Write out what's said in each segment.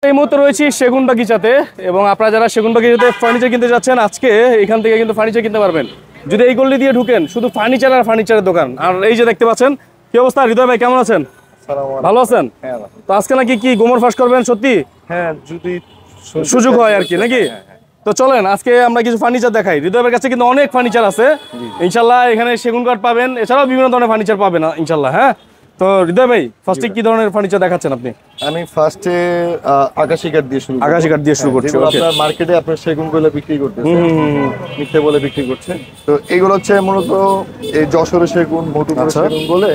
এই মুহূর্তে রয়েছি সেগুনবাগিচাতে এবং আপনারা যারা সেগুনবাগিচাতে ফার্নিচার কিনতে যাচ্ছেন আজকে এখান থেকে কিন্তু ফার্নিচার কিনতে পারবেন যদি এই গল্লি দিয়ে ঢুকেন শুধু ফার্নিচার আর ফার্নিচারের দোকান। আর এই যে দেখতে পাচ্ছেন কি অবস্থা, হৃদয় ভাই কেমন আছেন? ভালো আছেন? তো আজকে নাকি কি গোমর ফাঁস করবেন সত্যি? হ্যাঁ, যদি সুযোগ হয় আর কি নাকি। তো চলেন আজকে আমরা কিছু ফার্নিচার দেখাই। হৃদয়ের কাছে কিন্তু অনেক ফার্নিচার আছে ইনশাল্লাহ, এখানে সেগুন কাঠ পাবেন, এছাড়াও বিভিন্ন ধরনের ফার্নিচার পাবেন ইনশাল্লাহ। হ্যাঁ, তো হৃদয় ভাই ফার্স্টে কি ধরনের ফার্নিচার দেখাচ্ছেন আপনি? আমি ফার্স্টে আকাশী কাঠ দিয়ে শুরু আকাশী কাঠ দিয়ে শুরু করছি। আপনার মার্কেটে আপনার সেগুন বলে বিক্রি করতেছে, মিথ্যে বলে বিক্রি করছে। তো এগুলো হচ্ছে মূলত এই যশোরের সেগুন, মধুপুরের সেগুন বলে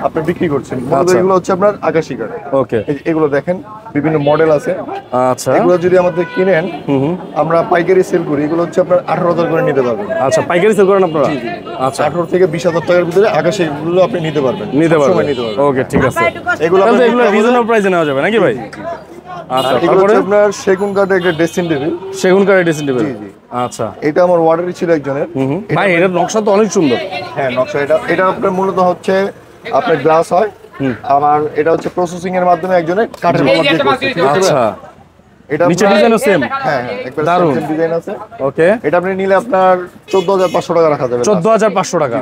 আপনি বিক্রি করছেন। মূলত এগুলো হচ্ছে আপনার আকাশী কাঠ। ওকে, এগুলো দেখেন বিভিন্ন মডেল আছে। আচ্ছা, এগুলো যদি আমাদের কিনেন আমরা পাইকারি সেল করি, এগুলো হচ্ছে আপনার 18,000 করে নিতে পারবেন। আচ্ছা, পাইকারি সেল করেন আপনারা? আচ্ছা, 18 থেকে 20,000 টাকার ভিতরে আকাশী এগুলো আপনি নিতে পারবেন। ওকে, ঠিক আছে। এগুলো রিজনেবল প্রাইসে নেওয়া যাবে নাকি ভাই? আচ্ছা, এগুলো হচ্ছে আপনার সেগুন কাঠের একটা ড্রেসিং টেবিল। সেগুন কাঠের ড্রেসিং টেবিল। আচ্ছা, এটা আমার অর্ডারই ছিল একজনের। ভাই এটার নকশা তো অনেক সুন্দর। হ্যাঁ, নকশা এটা আপনার মূলত হচ্ছে আপনার গ্লাস হয়, আমার এটা হচ্ছে প্রসেসিং এর মাধ্যমে একজনের কাঠের বলা দিয়ে করছে। আচ্ছা, এটা নিচে ডিজাইনও সেম? হ্যাঁ, একবার দারুন সেম ডিজাইন আছে। ওকে, এটা আপনি নিলে আপনার 14,500 টাকা রাখা যাবে। 14,500 টাকা।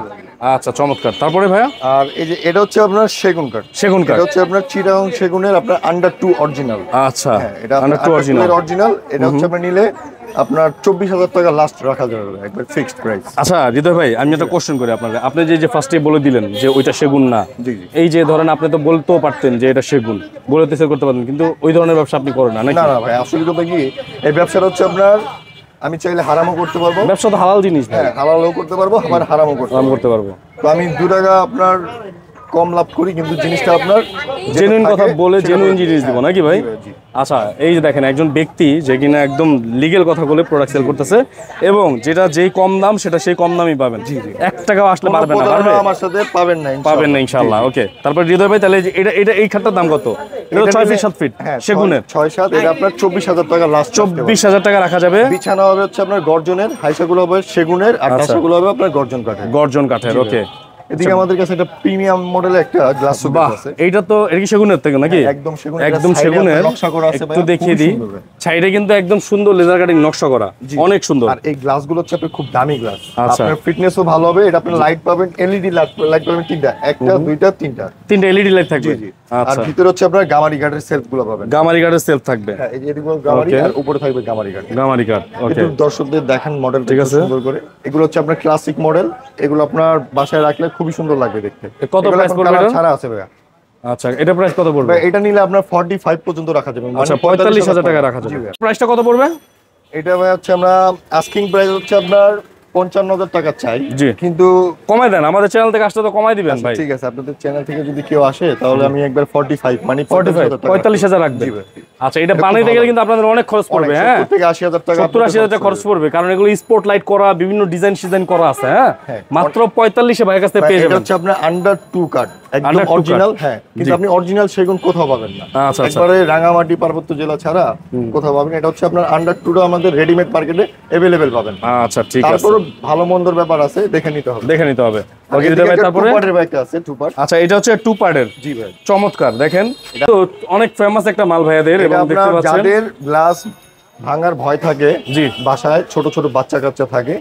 আচ্ছা, চমৎকার। তারপরে ভাইয়া আর এই যে এটা হচ্ছে আপনার সেগুন কাঠ। সেগুন কাঠ এটা হচ্ছে আপনার চিটাগাং সেগুনের আপনার আন্ডার 2 অরিজিনাল। আচ্ছা, এটা আন্ডার 2 অরিজিনাল। এটা হচ্ছে আপনি নিলে আপনার 24,000 টাকা লাস্ট রাখা যাবে, একবার ফিক্সড প্রাইস। আচ্ছা হৃদয় ভাই, আমি একটা কোশ্চেন করি আপনাকে। আপনি যে ফার্স্টে বলে দিলেন যে ওইটা সেগুন না, এই যে ধরেন আপনি তো বলতেও পারতেন যে এটা সেগুন, বলে সেল করতে পারতেন, কিন্তু ওই ধরনের ব্যবসা আপনি করেন না নাকি? না ভাই, আসলে কথা কি, এই ব্যবসাটা হচ্ছে আপনার আমি চাইলে হারামও করতে পারবো। ব্যবসা তো হালাল জিনিস। হ্যাঁ, হালালও করতে পারবো, আবার হারামও করতে পারবো। তো আমি 2 টাকা আপনার কম লাভ করি, কিন্তু জিনিসটা আপনার জেনুইন কথা বলে জেনুইন জিনিস দিব নাকি ভাই? আচ্ছা, এই যে দেখেন একজন ব্যক্তি যে কিনা একদম লিগেল কথা বলে প্রোডাক্ট সেল করতেছে এবং যেটা যেই কম দাম সেটা সেই কম দামই পাবেন। 1 টাকাও আসলে পারবেন না, পারবে আমার সাথে পাবেন না ইনশাআল্লাহ। ওকে, তারপর হৃদয় ভাই তাহলে এটা এই খাটটার দাম কত? এটা 6 ফিট 7 ফিট সেগুনের 6-7, এটা আপনার 24,000 টাকা লাস্ট। 24,000 টাকা রাখা যাবে। বিছানা হবে হচ্ছে আপনার গর্জনের, হাইসাগুলো হবে সেগুনের, আর কাঁসাগুলো হবে আপনার গর্জন কাঠের। ওকে, এদিকে আমাদের কাছে একটা প্রিমিয়াম মডেলের একটা গ্লাস শোকেস আছে। এইটা তো এটা কি সেগুনের থেকে নাকি? একদম সেগুনের নকশা করা আছে। একটু দেখিয়ে দিই। সাইডে কিন্তু একদম সুন্দর লেজার কাটিং নকশা করা, অনেক সুন্দর। আর এই গ্লাসগুলো হচ্ছে আপনার খুব দামি গ্লাস। আপনার ফিটনেসও ভালো হবে। এটা আপনি লাইট পাবেন, এলইডি লাইট পাবেন 3টা, 1টা 2টা 3টা এলইডি লাইট থাকবে। আর ভিতরে হচ্ছে আপনার গামারি কাঠের সেলফগুলো পাবেন। গামারি কাঠের সেলফ থাকবে। হ্যাঁ, এই যে এদিকে গামারি আর উপরে থাকবে গামারি কাঠ। ওকে, একটু দর্শকদের দেখান মডেল সুন্দর করে। এগুলো হচ্ছে আপনার ক্লাসিক মডেল। এগুলো আপনার বাসায় রাখলে খুবই সুন্দর লাগবে দেখতে। কত প্রাইস পড়বে এটা? ছাড়া আছে ভাইয়া। আচ্ছা, এটা প্রাইস কত পড়বে? এটা নিলে আপনার 45 পর্যন্ত রাখা যাবে। আচ্ছা, 45,000 টাকা রাখা যাবে। প্রাইসটা কত পড়বে? এটা ভাই হচ্ছে আমরা আস্কিং প্রাইস হচ্ছে আপনার 55,000 টাকা চাই, কিন্তু কমাই দেন। আমাদের চ্যানেল থেকে আসলে তো কমাই দিবেন ভাই। ঠিক আছে, আপনাদের চ্যানেল থেকে যদি কেউ আসে তাহলে আমি একবার 45 মানে 45,000 রাখবেন। আচ্ছা, এটা বানাইতে গেলে কিন্তু আপনাদের অনেক খরচ পড়বে। হ্যাঁ, 70,000 টাকা 70-80,000 টাকা খরচ পড়বে, কারণ এগুলো স্পট লাইট করা, বিভিন্ন ডিজাইন করা আছে। হ্যাঁ, মাত্র 45 ভাইয়ের কাছ থেকে পেয়ে যাবেন। এটা হচ্ছে আপনার আন্ডার 2 কাট, একদম অরিজিনাল। হ্যাঁ, কিন্তু আপনি অরিজিনাল সেগুন কোথাও পাবেন না। একবারে রাঙামাটি পার্বত্য জেলা ছাড়া কোথাও পাবেন। এটা হচ্ছে আপনার আন্ডার 2টা আমাদের রেডিমেড মার্কেটে अवेलेबल পাবেন। আচ্ছা, ঠিক আছে। তারপর ভালো মন্দর ব্যাপার আছে, দেখে নিতে হবে। ওকে, তারপরে 2 পার্টের ব্যাগটা আছে, 2 পার্ট। আচ্ছা, এটা হচ্ছে 2 পার্টের। জি ভাই, চমৎকার। দেখেন তো অনেক ফেমাস একটা মাল ভাইয়াদের, এবং দেখতে পাচ্ছেন যাদের গ্লাস ভাঙার ভয় থাকে, বাসায় ছোট ছোট বাচ্চা কাচ্চা থাকে,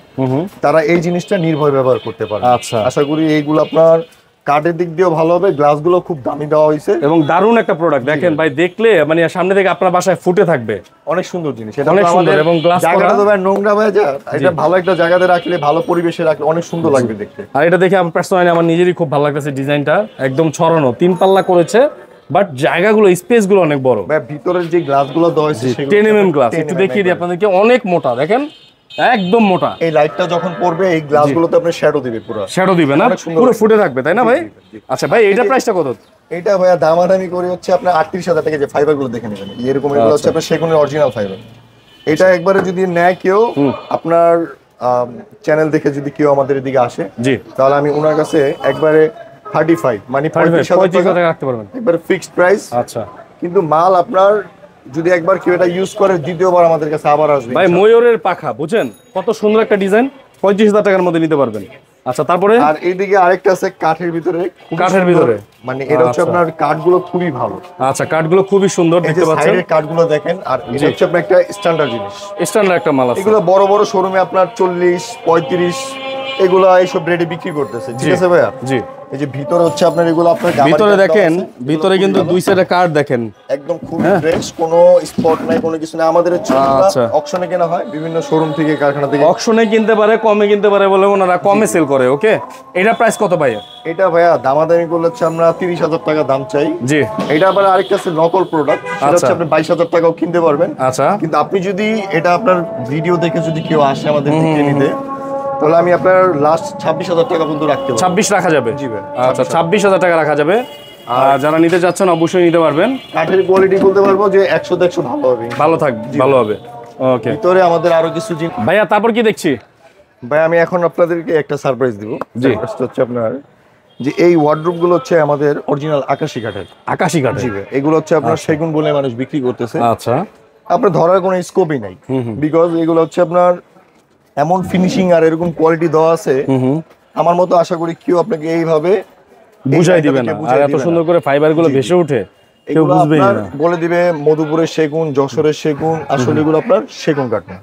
তারা এই জিনিসটা নির্ভয় ব্যবহার করতে পারে। আচ্ছা, আশা করি এইগুলো আপনার কাঠের দিক দিয়েও ভালো হবে। গ্লাসগুলো খুব দামি দেওয়া হয়েছে এবং দারুণ একটা প্রোডাক্ট। দেখেন ভাই, দেখলে মানে সামনে থেকে আপনার বাসায় ফুটে থাকবে। অনেক সুন্দর জিনিস, এটা অনেক সুন্দর। এবং গ্লাস জায়গাটা তো ভাই নোংরা হয়ে যায়, এটা ভালো একটা জায়গাতে রাখলে, ভালো পরিবেশে রাখলে অনেক সুন্দর লাগবে দেখতে। আর এটা দেখে আমার পার্সোনালি আমার নিজেরই খুব ভালো লাগতেছে। ডিজাইনটা একদম ছড়ানো, 3 পাল্লা করেছে, বাট জায়গাগুলো, স্পেসগুলো অনেক বড়। ভাই ভিতরের যে গ্লাসগুলো দেওয়া হয়েছে 10 mm গ্লাস, একটু দেখিয়ে দিই আপনাদেরকে। অনেক মোটা, দেখেন একদম মোটা। এই লাইটটা যখন পড়বে এই গ্লাসগুলোতে আপনি শ্যাডো দিবে, পুরো শ্যাডো দিবে না, পুরো ফুটে থাকবে, তাই না ভাই? আচ্ছা ভাই, এটা প্রাইসটা কত? এটা ভাইয়া দামাদামি করে হচ্ছে আপনার 38,000 টাকা। যে ফাইবারগুলো দেখে নেবেন, এরকম এগুলো হচ্ছে আপনার সেগুনের অরিজিনাল ফাইবার। এটা একবারে যদি নেয় কেউ, আপনার চ্যানেল দেখে যদি কেউ আমাদের এদিকে আসে, তাহলে আমি ওনার কাছে একবারে 35 মানে 35,000 টাকা রাখতে পারবেন, একবারে ফিক্সড প্রাইস। আচ্ছা, কিন্তু মাল আপনার যদি একবার কেউ এটা ইউজ করে, দ্বিতীয়বার আমাদের কাছে আবার আসবে। ভাই ময়ূরের পাখা বুঝেন, কত সুন্দর একটা ডিজাইন, 35,000 টাকার মধ্যে নিতে পারবেন। আচ্ছা, তারপরে আর এইদিকে আরেকটা আছে কাঠের ভিতরে, খুবই কাঠের সুন্দর। ভিতরে? মানে এটা হচ্ছে আপনার কাঠগুলো খুবই ভালো। আচ্ছা, কাঠগুলো খুবই সুন্দর এই যে দেখতে পাচ্ছেন, সাইডের কাঠগুলো দেখেন, আর এটা হচ্ছে আপনার একটা স্ট্যান্ডার্ড জিনিস। স্ট্যান্ডার্ড একটা মাল আছে। এগুলো বড় বড় শোরুমে আপনার 40, 35 এগুলো এইসব রেটে বিক্রি করতেছে, ঠিক আছে ভাইয়া? জি। এই যে ভিতরে হচ্ছে আপনার এগুলো আপনার ভিতরে দেখেন, ভিতরে কিন্তু দুই সাইডে কাঠ দেখেন, একদম খুবই ফ্রেশ, কোনো স্পট নাই, কোনো কিছু নাই। আমাদের হচ্ছে আচ্ছা। অকশনে কেনা হয় বিভিন্ন শোরুম থেকে, কারখানা থেকে। অকশনে কিনতে পারে, কমে কিনতে পারে বলে ওনারা কমে সেল করে। ওকে, এটা প্রাইস কত ভাই? এটা ভাইয়া দামাদামি করলে হচ্ছে আমরা 30,000 টাকা দাম চাই। জি। এটা আবার আরেকটা আছে নকল প্রোডাক্ট, সেটা হচ্ছে আপনি 22,000 টাকাও কিনতে পারবেন। আচ্ছা, কিন্তু আপনি যদি এটা আপনার ভিডিও দেখে যদি কেউ আসে আমাদের থেকে নিতে, তাহলে আমি আপনার লাস্ট 26,000 টাকা পর্যন্ত রাখতে পারবো। 26 রাখা যাবে? জি ভাই। আচ্ছা, 26,000 টাকা রাখা যাবে। আর যারা নিতে যাচ্ছেন অবশ্যই নিতে পারবেন। কাঠের কোয়ালিটি বলতে পারবো যে 100 ভালো হবে, ভালো থাকবে, ভালো হবে। ওকে ভিতরে আমাদের আরো কিছু জিনিস। ভাইয়া, তারপর কি দেখছি? ভাই আমি এখন আপনাদেরকে একটা সারপ্রাইজ দিব। জি। সারপ্রাইজটা হচ্ছে আপনার যে এই ওয়ার্ডরোব গুলো হচ্ছে আমাদের অরিজিনাল আকাশি কাঠের। আকাশি কাঠ? জি ভাই, এগুলো হচ্ছে আপনার সেগুন বলে মানুষ বিক্রি করতেছে। আচ্ছা, আপনার ধরার কোনো স্কোপই নাই, বিকজ এগুলো হচ্ছে আপনার এমন ফিনিশিং আর এরকম কোয়ালিটি দেওয়া আছে, আমার মতো আশা করি কেউ আপনাকে এইভাবে বুঝাই দিবে না। আর এত সুন্দর করে ফাইবার গুলো ভেসে উঠে, কেউ এগুলো বুঝবেই আপনার না। বলে দিবে মধুপুরের সেগুন, যশোরের সেগুন, আসলে এগুলো আপনার সেগুন কাঠ না।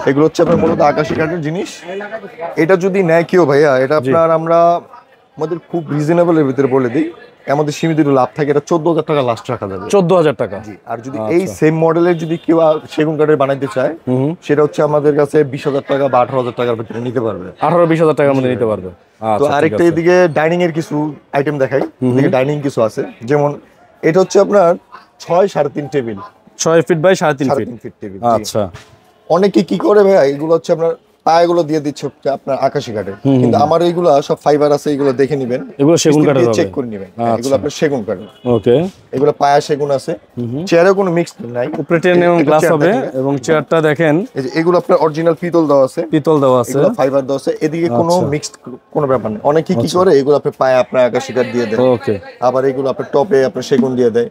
এগুলো হচ্ছে আপনার মূলত আকাশি কাঠের জিনিস। এটা যদি নেয় কেউ ভাইয়া, এটা আপনার আমরা আমাদের খুব রিজনেবলের ভিতরে বলে দিই, আমাদের সীমিত একটু লাভ থাকে, এটা 14,000 টাকা লাস্ট রাখা যাবে। 14,000 টাকা? আর যদি এই সেম মডেলের যদি কেউ সেগুন কাঠের বানাইতে চায়, সেটা হচ্ছে আমাদের কাছে 20,000 টাকা বা 18,000 টাকার ভিতরে নিতে পারবে। 18-20,000 টাকার মধ্যে নিতে পারবে। তো আচ্ছা, আরেকটা এদিকে ডাইনিং এর কিছু আইটেম দেখাই। এদিকে ডাইনিং কিছু আছে, যেমন এটা হচ্ছে আপনার 6.5.5 table, 6 feet by 3.5 feet. Feet table. আচ্ছা, অনেকে কি করে ভাই, এগুলো হচ্ছে আপনার পায়াগুলো দিয়ে দিচ্ছে হচ্ছে আপনার আকাশি কাঠের, কিন্তু আমার এইগুলো সব ফাইবার আছে, এগুলো দেখে নেবেন, এগুলো সেগুন কাঠের হবে? চেক করে নেবেন। এগুলো আপনার সেগুন কাঠের। ওকে, এগুলো পায়া সেগুন আছে, চেয়ারে কোনো মিক্স নাই, উপরে টেন এবং গ্লাস হবে। এবং চেয়ারটা দেখেন, এই যে এগুলো আপনার অরিজিনাল পিতল দেওয়া আছে, পিতল দেওয়া আছে, এগুলো ফাইবার দেওয়া আছে, এদিকে কোনো মিক্সড কোনো ব্যাপার নেই। অনেকে কি করে এগুলো আপনার পায়া আপনার আকাশি কাঠ দিয়ে দেয়। ওকে, আবার এগুলো আপনার টপে আপনার সেগুন দিয়ে দেয়।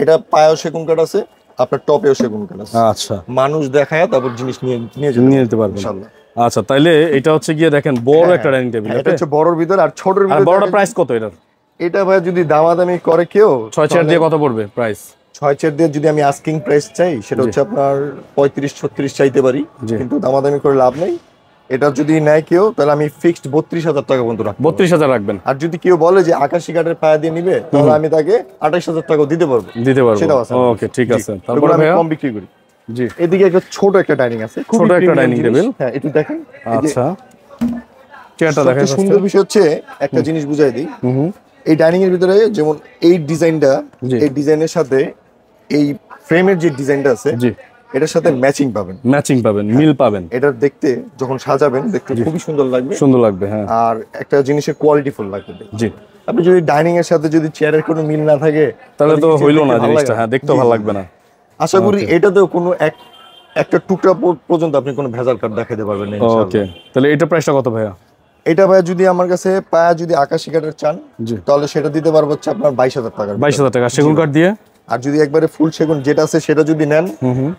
এটা পায়াও সেগুন কাঠ আছে, আপনার টপেও সেগুন কাঠ আছে। আচ্ছা, মানুষ দেখায় তারপর জিনিস নিয়ে নিয়ে নিতে পারবেন ইনশাআল্লাহ। আচ্ছা, তাইলে এটা হচ্ছে গিয়ে দেখেন বড় একটা ডাইনিং টেবিল। এটা হচ্ছে বড়র ভিতর, আর ছোটর আর ভিতর বড়টা প্রাইস কত এটার? এটা ভাই যদি দামাদামি করে কেউ, 6 চেয়ার দিয়ে কত পড়বে প্রাইস? 6 চেয়ার দিয়ে যদি আমি আস্কিং প্রাইস চাই, সেটা হচ্ছে আপনার 35-36 চাইতে পারি, কিন্তু দামাদামি করে লাভ নেই। এটা যদি নেয় কেউ, তাহলে আমি ফিক্সড 32,000 টাকা পর্যন্ত রাখবো। 32,000 রাখবেন? আর যদি কেউ বলে যে আকাশি কাঠের পায়া দিয়ে নিবে, তাহলে আমি তাকে 28,000 টাকা দিতে পারবো। সেটাও আছে? ওকে, ঠিক আছে। তারপরে আমি ভাইয়া কম বিক্রি করি। জি। এদিকে একটা ছোট একটা ডাইনিং আছে, ছোট একটা ডাইনিং টেবিল। হ্যাঁ, একটু দেখেন। আচ্ছা, চেয়ারটা দেখেন। সবচেয়ে সুন্দর বিষয় হচ্ছে একটা জিনিস বুঝাই দিই, এই ডাইনিং এর ভিতরে যেমন এই ডিজাইনটা, এই ডিজাইনের সাথে এই ফ্রেমের যে ডিজাইনটা আছে, জি, এটার সাথে ম্যাচিং পাবেন, মিল পাবেন। এটা দেখতে যখন সাজাবেন, দেখতে খুবই সুন্দর লাগবে, সুন্দর লাগবে। হ্যাঁ, আর একটা জিনিসের কোয়ালিটি ফুল লাগবে। জি। আপনি যদি ডাইনিং এর সাথে যদি চেয়ারের কোনো মিল না থাকে, তাহলে তো হইলো না জিনিসটা। হ্যাঁ, দেখতেও ভালো লাগবে না। আশা করি এটাতেও কোনো একটা টুকরা পর্যন্ত আপনি কোনো ভেজাল কাঠ দেখাতে পারবেন না ইনশাআল্লাহ। ওকে, তাহলে এটা প্রাইসটা কত ভাইয়া? এটা ভাই যদি আমার কাছে পায়া যদি আকাশি কাঠের চান, তাহলে সেটা দিতে পারবো হচ্ছে আপনার 22,000 টাকা। 22,000 টাকা সেগুন কাঠ দিয়ে? আর যদি একবারে ফুল সেগুন যেটা আছে সেটা যদি নেন,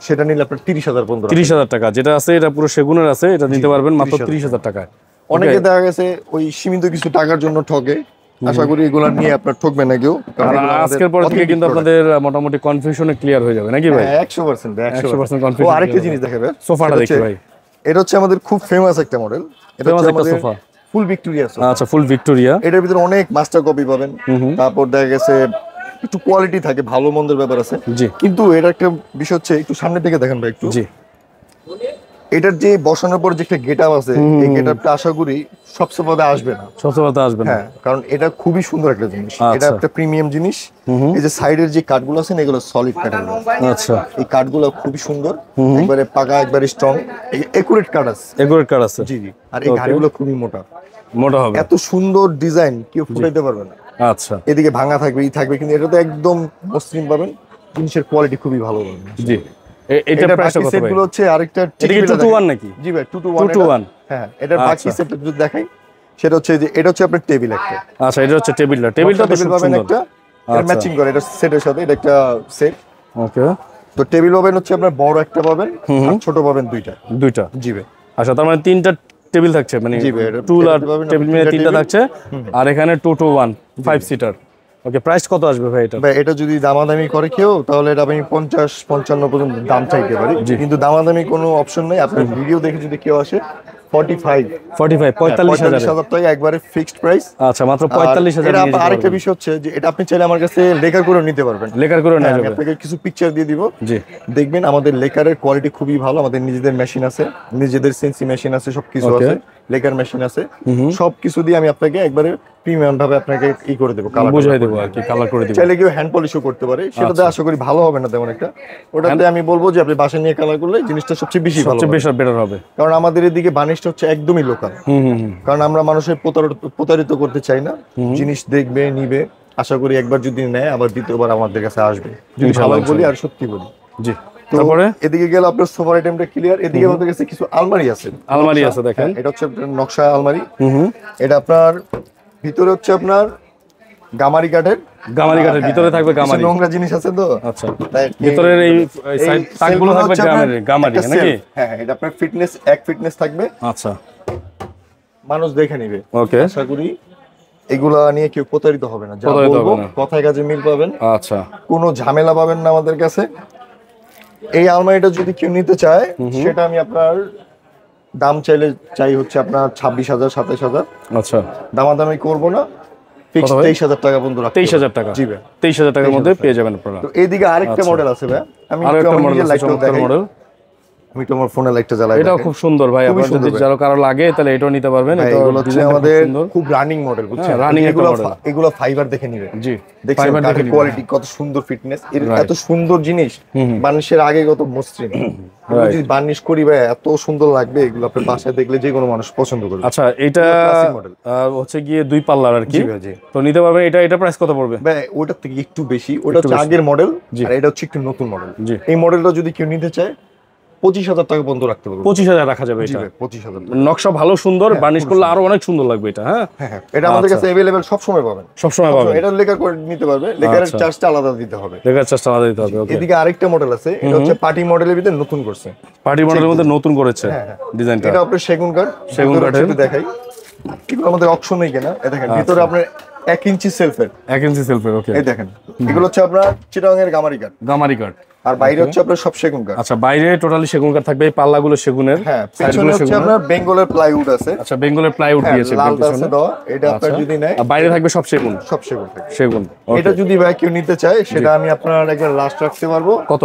সেটা নিলে আপনার 30,000 পর্যন্ত। 30,000 টাকা যেটা আছে, এটা পুরো সেগুনের আছে, এটা নিতে পারবেন মাত্র 30,000 টাকায়। অনেকে দেখা গেছে ওই সীমিত কিছু টাকার জন্য ঠকে, আশা করি এগুলো নিয়ে আপনার ঠকবে না কেউ। আজকের পর থেকে কিন্তু আপনাদের মোটামুটি কনফিউশনে ক্লিয়ার হয়ে যাবে নাকি ভাই? 100% 100% কনফিউশন। আরেকটা জিনিস দেখাবে, সোফাটা দেখি ভাই। এটা হচ্ছে আমাদের খুব ফেমাস একটা মডেল, এটা হচ্ছে আমাদের সোফা, ফুল ভিক্টোরিয়া সোফা। আচ্ছা, ফুল ভিক্টোরিয়া। এটার ভিতরে অনেক মাস্টার কপি পাবেন, তারপর দেখা গেছে একটু কোয়ালিটি থাকে, ভালো মন্দের ব্যাপার আছে। জি। কিন্তু এটা একটা বিষয় হচ্ছে, একটু সামনে থেকে দেখেন ভাই একটু। জি। এটার যে বসানোর পর যে একটা গেটআপ আছে, এই গেটআপটা আশা করি সবচেয়ে পদে আসবে না। সবচেয়ে পদে আসবে না? হ্যাঁ, কারণ এটা খুবই সুন্দর একটা জিনিস, এটা আচ্ছা। একটা প্রিমিয়াম জিনিস। এই যে সাইডের যে কাঠগুলো আছে না, এগুলো সলিড কাঠের। আচ্ছা, এই কাঠগুলো খুবই সুন্দর, একবারে পাকা, একবারে স্ট্রং, একুরেট কাঠ আছে। একুরেট কাঠ আছে? জি জি। আর এই গাড়িগুলো খুবই মোটা হবে। এত সুন্দর ডিজাইন কেউ ফুটাইতে পারবে না। আচ্ছা, এদিকে ভাঙা থাকবে, থাকবে, কিন্তু এটা তো একদম মসৃণ পাবেন, জিনিসের কোয়ালিটি খুবই ভালো পাবেন। জি। এটা প্রাইস কত ভাই? সেটগুলো হচ্ছে আরেকটা এটা কি 2 to 1 নাকি? জি ভাই, 2 to 1। 2 to 1। হ্যাঁ, এটার বাকি সেটটা যদি দেখাই, সেটা হচ্ছে যে এটা হচ্ছে আপনার টেবিল একটা। আচ্ছা, এটা হচ্ছে টেবিলটা তো খুব পাবেন সুন্দর। একটা, এটা ম্যাচিং করে, এটা সেটের সাথে, এটা একটা সেট। ওকে, তো টেবিল পাবেন হচ্ছে আপনার বড় একটা পাবেন, আর ছোট পাবেন দুইটা। দুইটা? জি ভাই। আচ্ছা, তার মানে তিনটা টেবিল থাকছে, মানে জি ভাই, এটা টুল আর পাবেন আপনি টেবিল মিলে তিনটা 3টা টেবিল। থাকছে। আর এখানে 2 to 1 5 সিটার। ওকে, প্রাইস কত আসবে ভাই এটা? ভাই এটা যদি দামাদামি করে কেউ তাহলে এটা আমি 50-55 পর্যন্ত দাম চাইতে পারি, কিন্তু দামাদামি কোনো অপশন নেই। আপনার ভিডিও দেখে যদি কেউ আসে 45 45 টাকা একবারে ফিক্সড প্রাইস। আচ্ছা, মাত্র 45,000 এটা নিয়ে যেতে আরেকটা পারবেন। বিষয় হচ্ছে যে এটা আপনি চাইলে আমার কাছে লেকার করে নিতে পারবেন। লেকার করে নেওয়া আমি যাবে। আপনাকে কিছু পিকচার দিয়ে দিব, জি। দেখবেন আমাদের লেকারের কোয়ালিটি খুবই ভালো। আমাদের নিজেদের মেশিন আছে, নিজেদের সেন্সি মেশিন আছে, সবকিছু Okay. আছে, লেকার মেশিন আছে, সবকিছু দিয়ে আমি আপনাকে একবারে প্রিমিয়াম ভাবে আপনাকে ই করে দেবো, কালার বুঝাই দেবো আর কি, কালার করে দিব। চাইলে কেউ হ্যান্ড পলিশও করতে পারে, সেটাতে আশা করি ভালো হবে না তেমন একটা। ওটাতে আমি বলবো যে আপনি বাসায় নিয়ে কালার করলে জিনিসটা সবচেয়ে বেশি ভালো সবচেয়ে হবে। বেশি বেটার হবে। কারণ আমাদের এদিকে বানিশটা হচ্ছে একদমই লোকাল। কারণ আমরা মানুষের প্রতারিত করতে চাই না। জিনিস দেখবে, নিবে, আশা করি একবার যদি নেয় আবার দ্বিতীয়বার আমাদের কাছে আসবে, যদি ভালো বলি আর সত্যি বলি। জি। তো তারপরে এদিকে গেল আপনার সোফার আইটেমটা ক্লিয়ার। এদিকে আমাদের কাছে কিছু আলমারি আছে। আলমারি আছে দেখেন। এটা হচ্ছে আপনার নকশা আলমারি। এটা আপনার ভিতরে হচ্ছে আপনার গামারি কাঠের। গামারি কাঠের ভিতরে থাকবে কিছু গামারি। নোংরা জিনিস আছে তো। আচ্ছা, তাই ভিতরের এই এই সাইড তাকগুলো সেলগুলো থাকবে হচ্ছে আপনার গামারি একটা নাকি? সেল। হ্যাঁ, এটা আপনার ফিটনেস, এক ফিটনেস থাকবে, আচ্ছা, মানুষ দেখে নিবে। ওকে। আশা করি এগুলা নিয়ে কেউ প্রতারিত হবে না। যা প্রতারিত বলবো হবে না। কথায় কাজে মিল পাবেন, আচ্ছা, কোনো ঝামেলা পাবেন না আমাদের কাছে। এই আলমারিটা যদি কেউ নিতে চায় সেটা আমি আপনার দাম চাই হচ্ছে আপনার 26,000 27,000। আচ্ছা, দামাদামি করবো না, ফিক্স কত ভাই? 23,000 টাকা পর্যন্ত রাখতে 23,000 টাকা। জি ভাই। 23,000 টাকার মধ্যে পেয়ে যাবেন আপনারা। তো এইদিকে আরেকটা মডেল আছে ভাই, আমি আরো একটু একটা আমার মডেল নিজের আছে, লাইটটাও চমৎকার দেখাই। মডেল। আমি তো আমার ফোনে লাইটটা জ্বালাই। এটাও খুব সুন্দর ভাই, খুবই আপনার যদি সুন্দর যারা কারো লাগে তাহলে এটাও নিতে পারবেন। এটা এগুলো হচ্ছে ডিজাইনটা খুব আমাদের সুন্দর। খুব রানিং মডেল, বুঝছেন? running একটা এগুলো model। এগুলো ফাইবার দেখে নিবে। জি, দেখছেন ফাইবার দেখে নিবেন। কোয়ালিটি কত সুন্দর, ফিটনেস Right. এত সুন্দর জিনিস বার্নিশের আগে কত মসৃণ। এগুলো যদি বার্নিশ করি ভাই এত সুন্দর লাগবে, এগুলো আপনার বাসায় দেখলে যে কোনো মানুষ পছন্দ করবে। আচ্ছা, এটা classic model। হচ্ছে গিয়ে 2 পাল্লার আর কি। জি ভাই, জি। তো নিতে পারবেন। এটা প্রাইস কত পড়বে? ভাই ওটার থেকে একটু বেশি, ওটা হচ্ছে আগের মডেল আর এটা হচ্ছে একটু নতুন মডেল। জি। এই মডেলটা যদি কেউ নিতে চায় 25,000 টাকা পর্যন্ত রাখতে পারবো। 25,000 রাখা যাবে জি এটা। ভাই, 25,000। নকশা ভালো সুন্দর, বার্নিশ করলে আরো অনেক সুন্দর লাগবে এটা। হ্যাঁ, হ্যাঁ, এটা আমাদের কাছে अवेलेबल সব সময় পাবেন। সবসময় পাবেন। এটা লেকার করে নিতে পারবে, লেকারের আচ্ছা। চার্জটা আলাদা দিতে হবে। দেখার চেষ্টা আলাদা দিতে হবে। ওকে। এদিকে আরেকটা মডেল আছে, এটা হচ্ছে পার্টি মডেলের ভিতরে নতুন করছে। পার্টি মডেলের মধ্যে নতুন করেছে ডিজাইনটা। এটা আপনার সেগুন কাঠ, সেগুন ভিতরে কাঠের। একটু দেখাই। এগুলো আমাদের অপশনেই কেনা। এই দেখেন ভিতরে আপনার 1 ইঞ্চি সেলফের, 1 ইঞ্চি সেলফের। ওকে, এই দেখেন এগুলো হচ্ছে আপনার চিটাগাং এর গামারি কাঠ, গামারি কাঠ। আর বাইরে হচ্ছে আপনার সব সেগুন কাঠ। আচ্ছা, বাইরে টোটালি সেগুন কাঠ থাকবে, এই পাল্লাগুলো সেগুনের, হ্যাঁ, সাইডগুলো পিছনে হচ্ছে সেগুনের। আপনার বেঙ্গলের প্লাইউড আছে। আচ্ছা, বেঙ্গলের প্লাইউড হ্যাঁ, দিয়েছে লালটা আছে পিছনে। দেওয়া, এটা আপনার আচ্ছা। যদি নেয় আর বাইরে থাকবে সব সেগুন। সব সেগুন থাকে। সেগুন। এটা যদি ভাই কেউ নিতে চায় সেটা আমি আপনার একবার লাস্ট রাখতে পারবো কত?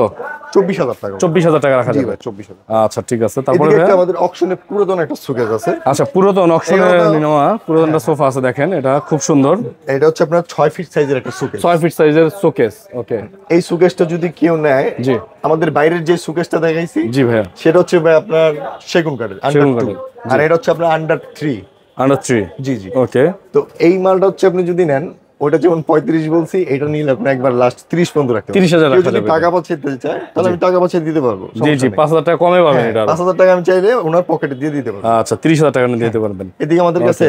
24,000 টাকা। 24,000 টাকা রাখা জি যাবে। ভাই, 24,000। আচ্ছা, ঠিক আছে। তারপরে এদিকে ভাইয়া? একটা আমাদের অকশনে পুরাতন একটা সুকেস আছে। আচ্ছা, পুরাতন অকশনে এগুলো- নেওয়া পুরাতনটা সোফা আছে দেখেন, এটা খুব সুন্দর। এটা হচ্ছে আপনার 6 ফিট সাইজের একটা সুকেস। 6 ফিট সাইজের শোকেস। ওকে, এই সুকেসটা যদি কেউ নেয়, জি। আমাদের বাইরের যে সুকেসটা দেখাইছি জি ভাইয়া। সেটা হচ্ছে ভাই আপনার সেগুন কাঠের সেগুন আন্ডার 2, কাঠের, আর এটা হচ্ছে আপনার আন্ডার 3। আন্ডার 3। জি জি। ওকে, তো এই মালটা হচ্ছে আপনি যদি নেন, ওটা যেমন 35 বলছি, এটা নিলে আপনি একবার লাস্ট 30 পর্যন্ত রাখতে পারবেন। 30,000 কেউ রাখা যদি যাবে। টাকা পাচ্ছে দিতে চায় তাহলে আমি টাকা পাচ্ছে দিতে পারবো। জি জি, 5,000 টাকা কমে পাবেন এটা। 5,000 টাকা আমি চাইলে ওনার পকেটে দিয়ে দিতে পারবো। আচ্ছা, 30,000 টাকা নিয়ে দিতে পারবেন। এদিকে আমাদের কাছে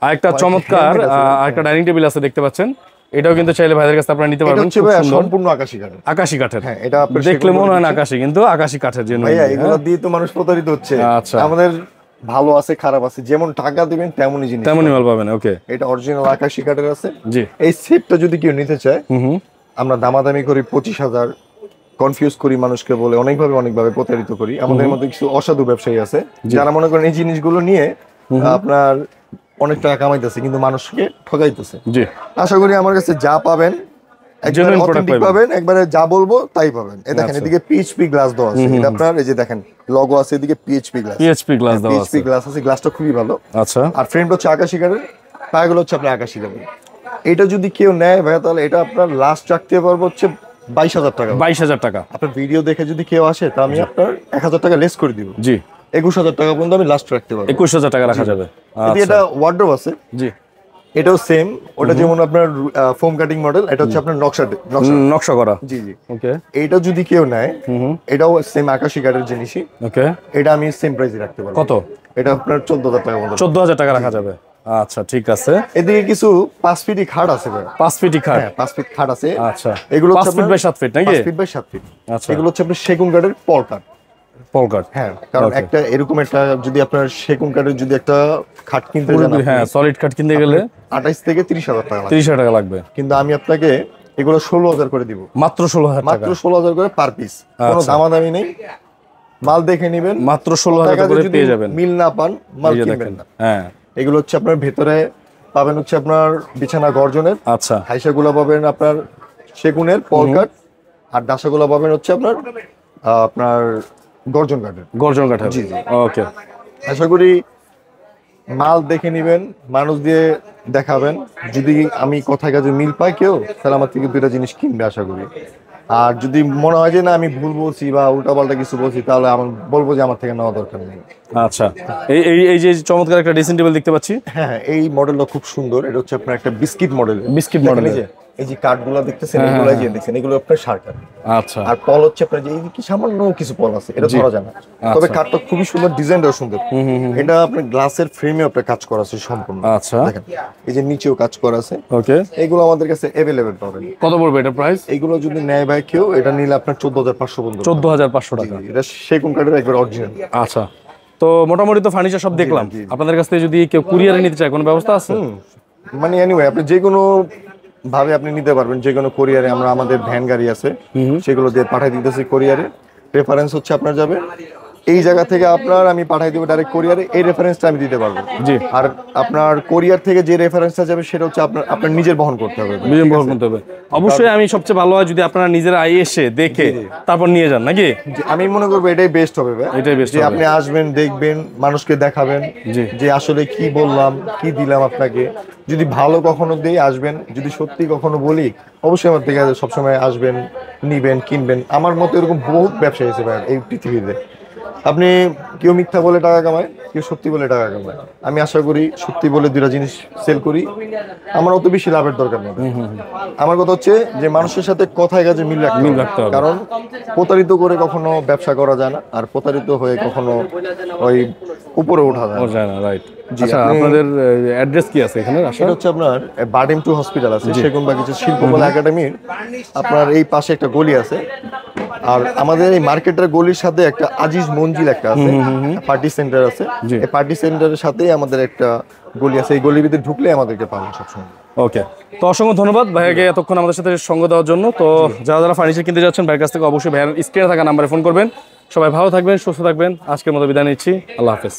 আরেকটা চমৎকার handmade আছে। আরেকটা ডাইনিং টেবিল আছে দেখতে পাচ্ছেন, এটাও কিন্তু চাইলে ভাইদের কাছে আপনারা নিতে এটা পারবেন। হচ্ছে খুব ভাই সুন্দর সম্পূর্ণ আকাশী কাঠের। আকাশী কাঠের। হ্যাঁ, এটা আপনার দেখলে সেগুন মনে হয় না কাঠের। আকাশী, কিন্তু আকাশী কাঠের জন্য। ভাইয়া এগুলো দিয়ে তো মানুষ প্রতারিত হচ্ছে। আচ্ছা। আমাদের ভালো আছে, খারাপ আছে, যেমন টাকা দিবেন তেমনই জিনিস। তেমনই মাল পাবেন। ওকে, এটা অরিজিনাল আকাশী কাঠের আছে। জি। এই সেটটা যদি কেউ নিতে চায়, হুম, আমরা দামাদামি করি 25,000, কনফিউজ করি মানুষকে বলে অনেকভাবে প্রতারিত করি। আমাদের মধ্যে কিছু অসাধু ব্যবসায়ী আছে যারা মনে করেন এই জিনিসগুলো নিয়ে আপনার অনেক টাকা কামাইতেছে কিন্তু মানুষকে ঠকাইতেছে। জি। আশা করি আমার কাছে যা পাবেন একবারে Genuine product অথেন্টিক পাবেন। পাবেন, একবারে যা বলবো তাই পাবেন। এই দেখেন আচ্ছা। এদিকে পিএইচপি গ্লাস দেওয়া আছে, এটা আপনার এই যে দেখেন লগো আছে, এদিকে পিএইচপি গ্লাস। পিএইচপি গ্লাস দেওয়া পিএইচপি আছে। গ্লাস আছে, গ্লাসটা খুবই ভালো। আচ্ছা, আর ফ্রেমটা হচ্ছে আকাশী কাঠের, পায়াগুলো হচ্ছে আপনার আকাশী কাঠের। এটা যদি কেউ নেয় ভাইয়া তাহলে এটা আপনার লাস্ট রাখতে পারবো হচ্ছে 22,000 টাকা। 22,000 টাকা। আপনার ভিডিও দেখে যদি কেউ আসে তা আমি আপনার 1,000 টাকা লেস করে দিব। জি, 21,000 টাকা পর্যন্ত আমি লাস্ট রাখতে পারবো। 21,000 টাকা রাখা যাবে। এদিকে আচ্ছা, এটা ওয়ার্ডরোব আছে, জি। এটাও সেম। ওটা যেমন আপনার ফোম কাটিং মডেল, এটা হচ্ছে আপনার নকশা। নকশা করা। জি জি। ওকে, এইটা যদি কেউ নেয়, এটাও সেম আকাশী কাঠের জিনিসই। ওকে। এটা আমি সেম প্রাইসে রাখতে পারবো। কত? এটা আপনার 14,000 টাকা মতো। 14,000 টাকা রাখা যাবে। আচ্ছা, ঠিক আছে। এদিকে কিছু 5 ফিটি খাট আছে ভাই। 5 ফিটি খাট। হ্যাঁ, 5 ফিট খাট আছে। আচ্ছা, এগুলো 5 ফিট বাই 7 ফিট নাকি? 5 ফিট বাই 7 ফিট। আচ্ছা, এগুলো হচ্ছে আপনার সেগুন কাঠের পল কাঠ। পলকাট। হ্যাঁ, কারণ Okay. একটা এরকম একটা যদি আপনার সেগুন কাঠের যদি একটা খাট কিনতে যান হ্যাঁ, সলিড কাঠ কিনতে গেলে 28 থেকে 30,000 টাকা লাগবে। 30,000 টাকা লাগবে, কিন্তু আমি আপনাকে এগুলো 16,000 করে দিব, মাত্র 16,000 টাকা, মাত্র 16,000 করে পার পিস, কোনো আচ্ছা। দামাদামি নেই, মাল দেখে নেবেন, মাত্র 16,000 টাকা করে যদি পেয়ে যাবেন। মিল না পান মাল এই যে কিনবেন দেখেন, না। হ্যাঁ এগুলো হচ্ছে আপনার ভেতরে পাবেন হচ্ছে আপনার বিছানা গর্জনের, আচ্ছা, হাইসাগুলো পাবেন আপনার সেগুনের পলকাট, আর ডাসাগুলো পাবেন হচ্ছে আপনার আপনার গর্জন কাঠের। গর্জন কাঠের। জি, জি। ওকে, আশা করি মাল দেখে নিবেন, মানুষ দিয়ে দেখাবেন, যদি আমি কথায় কাজে মিল পাই কেউ, তাহলে আমার থেকে দুইটা জিনিস কিনবে আশা করি। আর যদি মনে হয় যে না আমি ভুল বলছি বা উল্টাপাল্টা কিছু বলছি, তাহলে আমি বলবো যে আমার থেকে নেওয়া দরকার নেই। আচ্ছা, এই এই এই যে চমৎকার একটা ড্রেসিং টেবিল দেখতে পাচ্ছি। হ্যাঁ হ্যাঁ, এই মডেলটা খুব সুন্দর, এটা হচ্ছে আপনার একটা বিস্কিট মডেল। বিস্কিট দেখেন মডেলের। এই যে কাঠগুলো দেখতেছেন, হ্যাঁ, এগুলো হ্যাঁ, যে দেখছেন, এগুলো আপনার সার কাঠ। আচ্ছা, আর পল হচ্ছে আপনার যে এই কি সামান্য কিছু পল আছে, এটা জি। ধরা যায় না, তবে আচ্ছা। কাঠটা খুবই সুন্দর, ডিজাইনটাও সুন্দর। এটা আপনার গ্লাসের ফ্রেমে আপনার কাজ করা আছে সম্পূর্ণ। আচ্ছা, দেখেন এই যে নিচেও কাজ করা আছে, ওকে। এগুলো আমাদের কাছে অ্যাভেলেবেল পাবেন। কত পড়বে এটা প্রাইস? এগুলো যদি নেয় ভাই কেউ, এটা নিলে আপনার 14,500 পর্যন্ত। 14,500 টাকা। এটা সেগুন কাঠের একবার অরিজিনাল। আচ্ছা, তো মোটামুটি তো ফার্নিচার সব দেখলাম। জি, জি। আপনাদের কাছ থেকে যদি কেউ কুরিয়ারে নিতে চায়, কোনো ব্যবস্থা আছে? মানে এনিওয়ে আপনি যে কোনো ভাবে আপনি নিতে পারবেন, যে কোনো কোরিয়ারে আমরা আমাদের ভ্যান গাড়ি আছে, সেগুলো দিয়ে পাঠিয়ে দিতেছি কোরিয়ারে। রেফারেন্স হচ্ছে আপনার যাবে এই জায়গা থেকে, আপনার আমি পাঠিয়ে দেবো ডাইরেক্ট কোরিয়ারে, এই রেফারেন্সটা আমি দিতে পারবো। জি। আর আপনার কোরিয়ার থেকে যে রেফারেন্সটা যাবে সেটা হচ্ছে আপনার আপনার নিজের বহন করতে হবে। বিজন বহন করতে হবে। অবশ্যই আমি সবচেয়ে ভালো হয় যদি আপনারা নিজেরা এসে দেখে তারপর নিয়ে যান, নাকি? যে আমি মনে করবো এটাই বেস্ট হবে ভাই। এটাই best যে হবে। আপনি আসবেন, দেখবেন, মানুষকে দেখাবেন জি। যে আসলে কি বললাম, কি দিলাম আপনাকে। যদি ভালো কখনো দিয়ে আসবেন, যদি সত্যি কখনো বলি, অবশ্যই আমার থেকে সবসময় আসবেন, নিবেন, কিনবেন। আমার মতো এরকম বহুত ব্যবসা হয়েছে ভাই এই পৃথিবীতে। আপনি কেউ মিথ্যা বলে টাকা কামায়, কেউ সত্যি বলে টাকা কামায়। আমি আশা করি সত্যি বলে দুইটা জিনিস সেল করি, আমার অত বেশি লাভের দরকার নেই। আমার কথা হচ্ছে যে মানুষের সাথে কথায় কাজে মিল রাখতে হবে। কারণ প্রতারিত করে কখনো ব্যবসা করা যায় না, আর প্রতারিত হয়ে কখনো ওই উপরে ওঠা যায় না। যায় না, রাইট। জি, আচ্ছা, আপনি- আপনাদের অ্যাড্রেস কি আছে এখানে? সেটা হচ্ছে আপনার বারডেম টু হসপিটাল আছে, সেগুনবাগিচা শিল্পকলা একাডেমির আপনার এই পাশে একটা গলি আছে। আর আমাদের এই মার্কেটের গলির সাথে একটা আজিজ মঞ্জিল একটা আছে, পার্টি সেন্টার আছে। জি। এই পার্টি সেন্টারের সাথেই আমাদের একটা গলি আছে, এই গলির ভিতরে ঢুকলে আমাদেরকে পাবেন সবসময়। ওকে, তো অসংখ্য ধন্যবাদ ভাইয়াকে এতক্ষণ আমাদের সাথে সঙ্গ দেওয়ার জন্য। তো যারা যারা ফার্নিচার কিনতে যাচ্ছেন, ভাইয়ের কাছ থেকে অবশ্যই ভাইয়ের স্ক্রিনে থাকা নাম্বারে ফোন করবেন। সবাই ভালো থাকবেন, সুস্থ থাকবেন। আজকের মতো বিদায় নিচ্ছি, আল্লাহ হাফেজ।